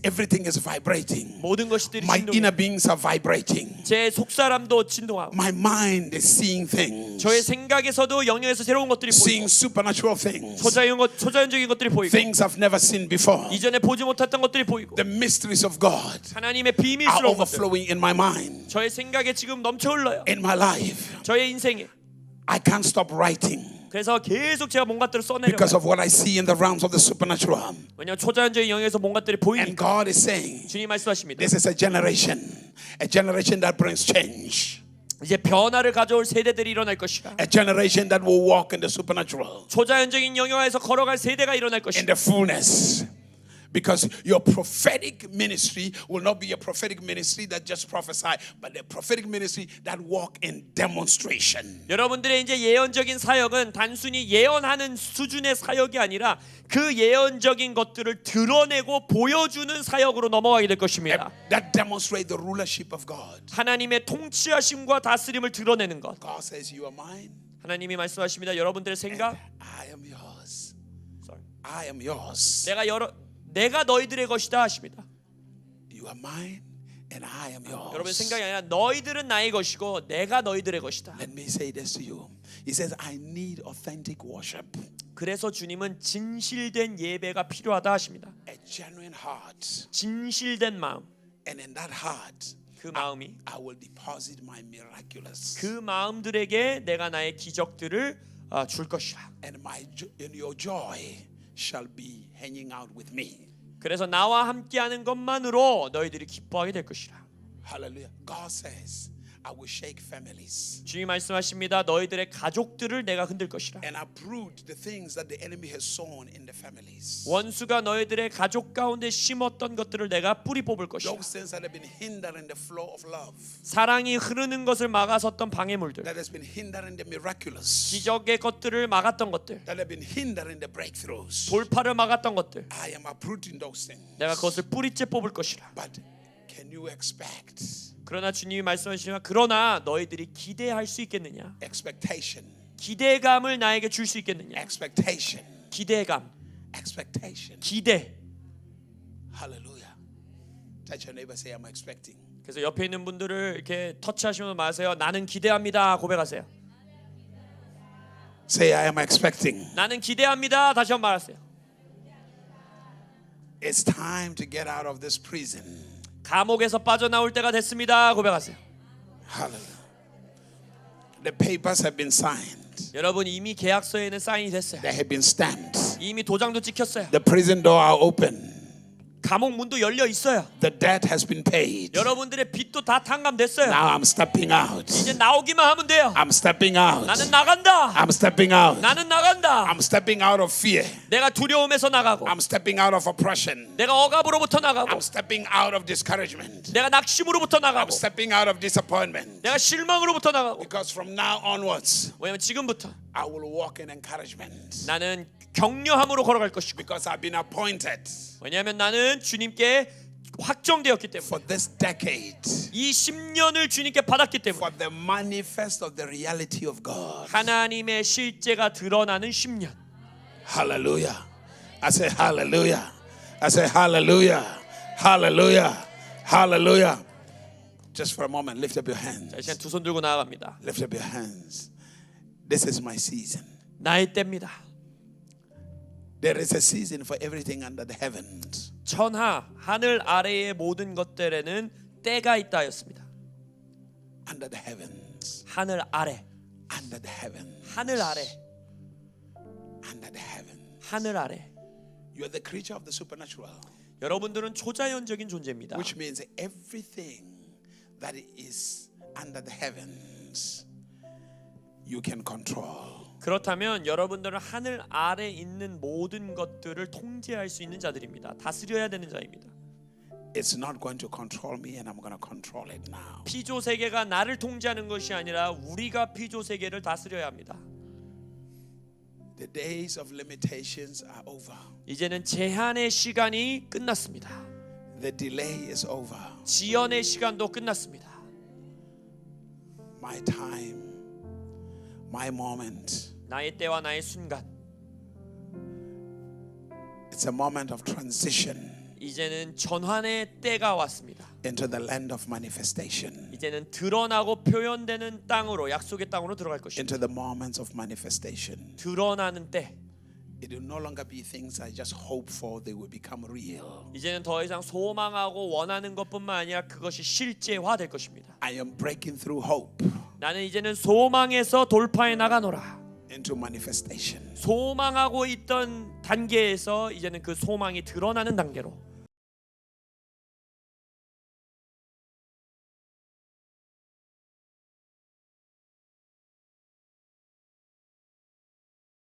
Speaker 1: Everything is vibrating.
Speaker 2: 모든 것들이
Speaker 1: My
Speaker 2: 진동이.
Speaker 1: inner beings are vibrating.
Speaker 2: 제 속사람도 진동하고
Speaker 1: My mind is seeing things,
Speaker 2: 저의 생각에서도 영역에서 새로운 것들이
Speaker 1: seeing
Speaker 2: 보이고
Speaker 1: supernatural things,
Speaker 2: 초자연적인 것들이 보이고
Speaker 1: things I've never seen before.
Speaker 2: 이전에 보지 못했던 것들이 보이고
Speaker 1: The mysteries of God
Speaker 2: 하나님의
Speaker 1: are
Speaker 2: 비밀스러운 것들
Speaker 1: overflowing in my mind,
Speaker 2: 저의 생각에 지금 넘쳐 흘러요.
Speaker 1: in my life.
Speaker 2: 저의 인생에.
Speaker 1: I can't stop writing
Speaker 2: 그래서 계속 제가 뭔가들을
Speaker 1: because
Speaker 2: 써내려가요.
Speaker 1: of what I see in the realms of the supernatural.
Speaker 2: 왜냐하면 초자연적인 영역에서 뭔가들이
Speaker 1: And
Speaker 2: 보이니까.
Speaker 1: God is saying,
Speaker 2: 주님 말씀하십니다.
Speaker 1: this is a generation that brings change,
Speaker 2: 이제 변화를 가져올 세대들이 일어날 것이라.
Speaker 1: a generation that will walk in the supernatural,
Speaker 2: 초자연적인 영역에서 걸어갈 세대가 일어날
Speaker 1: in
Speaker 2: 것이다.
Speaker 1: the fullness. Because your prophetic ministry will not be a prophetic ministry that just prophesy, but a prophetic ministry that walk in demonstration.
Speaker 2: 여러분들의 이제 예언적인 사역은 단순히 예언하는 수준의 사역이 아니라 그 예언적인 것들을 드러내고 보여주는 사역으로 넘어가게 될 것입니다.
Speaker 1: That demonstrate the rulership of God.
Speaker 2: 하나님의 통치하심과 다스림을 드러내는 것.
Speaker 1: God says, you are mine,
Speaker 2: 하나님이 말씀하십니다. 여러분들의 생각,
Speaker 1: I am yours.
Speaker 2: sorry.
Speaker 1: I am yours.
Speaker 2: 내가 너희들의 것이다 하십니다.
Speaker 1: You are mine and I am
Speaker 2: 여러분의
Speaker 1: yours.
Speaker 2: 생각이 아니라 너희들은 나의 것이고 내가 너희들의 것이다.
Speaker 1: Let me say this to you. He says, I need authentic worship,
Speaker 2: 그래서 주님은 진실된 예배가 필요하다 하십니다.
Speaker 1: a genuine heart.
Speaker 2: 진실된 마음.
Speaker 1: And in that heart,
Speaker 2: 그 마음이
Speaker 1: I will deposit my miraculous.
Speaker 2: 그 마음들에게 내가 나의 기적들을 줄 것이라.
Speaker 1: And in your joy shall be hanging out with me.
Speaker 2: 그래서 나와 함께하는 것만으로 너희들이 기뻐하게 될 것이라.
Speaker 1: Hallelujah. God says, I will shake families
Speaker 2: 주님 말씀하십니다. 너희들의 가족들을 내가 흔들 것이라.
Speaker 1: and uproot the things that the enemy has sown in the families.
Speaker 2: 원수가 너희들의 가족 가운데 심었던 것들을 내가 뿌리 뽑을 것이라.
Speaker 1: Those things that have been hindering the flow of love,
Speaker 2: 사랑이 흐르는 것을 막아섰던 방해물들,
Speaker 1: that has been hindering the miraculous,
Speaker 2: 기적의 것들을 막았던 것들,
Speaker 1: that have been hindering the breakthroughs.
Speaker 2: 돌파를 막았던 것들,
Speaker 1: I am uprooting those things.
Speaker 2: 내가 그것을 뿌리째 뽑을 것이라.
Speaker 1: But can you expect
Speaker 2: 그러나 주님이 말씀하시지만 그러나 너희들이 기대할 수 있겠느냐?
Speaker 1: expectation?
Speaker 2: 기대감을 나에게 줄 수 있겠느냐?
Speaker 1: Expectation.
Speaker 2: 기대감,
Speaker 1: Expectation.
Speaker 2: 기대.
Speaker 1: Hallelujah. Touch your neighbor, say, I'm expecting.
Speaker 2: 그래서 옆에 있는 분들을 이렇게 터치하시면 마세요. 나는 기대합니다. 고백하세요.
Speaker 1: Say, I am expecting.
Speaker 2: 나는 기대합니다. 다시 한번 말하세요.
Speaker 1: It's time to get out of this prison.
Speaker 2: 감옥에서 빠져나올 때가 됐습니다. 고백하세요.
Speaker 1: Hallelujah. The papers have been signed.
Speaker 2: 여러분 이미 계약서에는 사인이 됐어요.
Speaker 1: They have been stamped.
Speaker 2: 이미 도장도 찍혔어요.
Speaker 1: The prison door are open.
Speaker 2: 감옥 문도 열려 있어요.
Speaker 1: The debt has been paid.
Speaker 2: 여러분들의 빚도 다 탕감됐어요.
Speaker 1: Now I'm stepping out.
Speaker 2: 이제 나오기만 하면 돼요.
Speaker 1: I'm stepping out.
Speaker 2: 나는 나간다.
Speaker 1: I'm stepping out.
Speaker 2: 나는 나간다.
Speaker 1: I'm stepping out of fear.
Speaker 2: 내가 두려움에서 나가고
Speaker 1: I'm stepping out of oppression.
Speaker 2: 내가 억압으로부터 나가고
Speaker 1: I'm stepping out of discouragement.
Speaker 2: 내가 낙심으로부터
Speaker 1: I'm
Speaker 2: 나가고
Speaker 1: stepping out of disappointment.
Speaker 2: 내가 실망으로부터 나가고
Speaker 1: Because from now onwards,
Speaker 2: 왜냐면 지금부터
Speaker 1: I will walk in encouragement.
Speaker 2: 나는 격려함으로 걸어갈 것이고
Speaker 1: Because I've been appointed
Speaker 2: 왜냐하면 나는 주님께 확정되었기 때문에
Speaker 1: for this decade,
Speaker 2: 이 10년을 주님께 받았기 때문에
Speaker 1: for the manifest of the reality of God.
Speaker 2: 하나님의 실제가 드러나는 10년.
Speaker 1: Hallelujah. I say hallelujah. I say hallelujah. Hallelujah. Hallelujah. Just for a moment, lift up your
Speaker 2: 자,
Speaker 1: hands.
Speaker 2: 이 시간 두 손 들고 나아갑니다.
Speaker 1: Lift up your hands. This is my season.
Speaker 2: 나의 때입니다.
Speaker 1: There is a season for everything under the heavens.
Speaker 2: 천하 하늘 아래의 모든 것들에는 때가 있다 하였습니다.
Speaker 1: Under the heavens.
Speaker 2: 하늘 아래,
Speaker 1: under the heaven.
Speaker 2: 하늘 아래,
Speaker 1: Under the heaven.
Speaker 2: 하늘 아래.
Speaker 1: You are the creature of the supernatural,
Speaker 2: 여러분들은 초자연적인 존재입니다.
Speaker 1: which means everything that is under the heavens you can control.
Speaker 2: 그렇다면 여러분들은 하늘 아래 있는 모든 것들을 통제할 수 있는 자들입니다. 다스려야 되는 자입니다.
Speaker 1: It's not going to control me, and I'm going to control it now.
Speaker 2: 피조 세계가 나를 통제하는 것이 아니라 우리가 피조 세계를 다스려야 합니다.
Speaker 1: The days of limitations are over.
Speaker 2: 이제는 제한의 시간이 끝났습니다.
Speaker 1: The delay is over.
Speaker 2: 지연의 시간도 끝났습니다.
Speaker 1: My time, my moment.
Speaker 2: 나의 때와 나의 순간,
Speaker 1: It's a moment of transition
Speaker 2: 이제는 전환의 때가 왔습니다.
Speaker 1: into the land of manifestation,
Speaker 2: 이제는 드러나고 표현되는 땅으로, 약속의 땅으로 들어갈 것입니다.
Speaker 1: into the moments of manifestation.
Speaker 2: 드러나는 때,
Speaker 1: It will no longer be things I just hope for, they will become real.
Speaker 2: 이제는 더 이상 소망하고 원하는 것뿐만 아니라 그것이 실제화될 것입니다.
Speaker 1: I am breaking through hope
Speaker 2: 나는 이제는 소망에서 돌파해 나가노라.
Speaker 1: into manifestation.
Speaker 2: 소망하고 있던 단계에서 이제는 그 소망이 드러나는 단계로